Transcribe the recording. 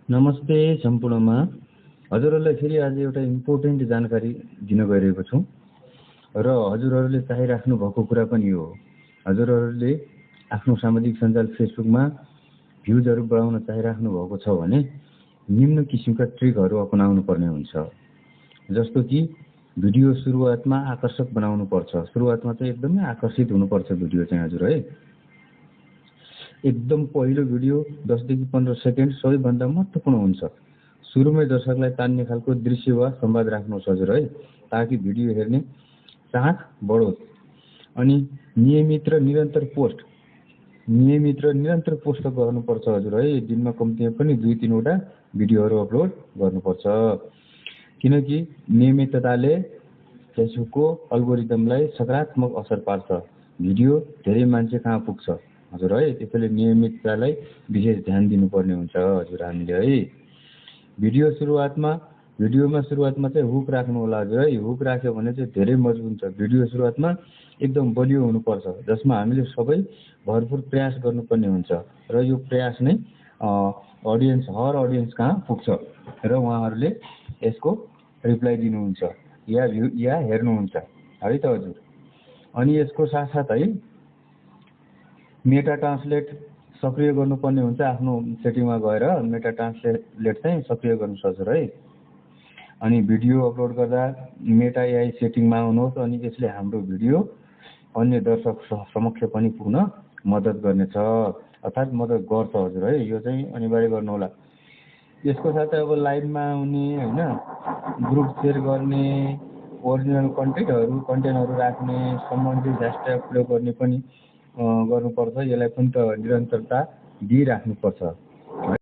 नमस्ते सम्पूर्णमा। हजुरहरूलाई फेरि आज एउटा इम्पोर्टेन्ट जानकारी दिन गइरहेको छु र हजुरहरूले चाहिराख्नु भएको कुरा पनि हो। हजुरहरूले आफ्नो सामाजिक सञ्जाल फेसबुकमा भ्युजहरू बढाउन चाहिराख्नु भएको छ भने निम्न किसिमका ट्रिकहरू अपनाउनु पर्ने हुन्छ। जस्तो कि भिडियो सुरुवातमा आकर्षक बनाउनु पर्छ। सुरुवातमा चाहिँ एकदमै आकर्षित हुनुपर्छ भिडियो चाहिँ हजुर है। एकदम पहिलो भिडियो 10 देखि 15 सेकेन्ड सबैभन्दा महत्त्वपूर्ण हुन्छ। सुरुमै दर्शकलाई तान्ने खालको दृश्य वा संवाद राख्नुहोस् हजुर है, ताकि भिडियो हेर्ने चाहना बढोस्। अनि नियमित र निरन्तर पोस्ट गर्नुपर्छ हजुर है। दिनमा कम्तीमा पनि 2-3 वटा भिडियोहरू अपलोड गर्नुपर्छ, किनकि नियमितताले फेसबुकको एल्गोरिदमलाई सकारात्मक असर पार्छ। भिडियो धेरै मान्छे कहाँ पुग्छ हजुर है, त्यसैले नियमिततालाई विशेष ध्यान दिनुपर्ने हुन्छ हजुर हामीले है। भिडियोमा सुरुवातमा चाहिँ हुक राख्नु होला हजुर है। हुक राख्यो भने चाहिँ धेरै मजबुत हुन्छ। भिडियो सुरुवातमा एकदम बलियो हुनुपर्छ, जसमा हामीले सबै भरपुर प्रयास गर्नुपर्ने हुन्छ र यो प्रयास नै हर अडियन्स कहाँ पुग्छ र उहाँहरूले यसको रिप्लाई दिनुहुन्छ या हेर्नुहुन्छ है त हजुर। अनि यसको साथसाथै मेटा ट्रान्सलेट सक्रिय गर्नुपर्ने हुन्छ। आफ्नो सेटिङमा गएर मेटा ट्रान्सलेट चाहिँ सक्रिय गर्नुहोस् हजुर है। अनि भिडियो अपलोड गर्दा मेटा एआई सेटिङमा आउनुहोस्। अनि यसले हाम्रो भिडियो अन्य दर्शक समक्ष पनि पुग्न मद्दत गर्नेछ, अर्थात् मद्दत गर्छ हजुर है। यो चाहिँ अनिवार्य गर्नुहोला। यसको साथै अब लाइभमा आउने होइन, ग्रुप सेयर गर्ने, ओरिजिनल कन्टेन्टहरू राख्ने, सम्बन्धित ह्यासट्याग प्रयोग गर्ने पनि गर्नुपर्छ। यसलाई पनि त निरन्तरता दिइराख्नुपर्छ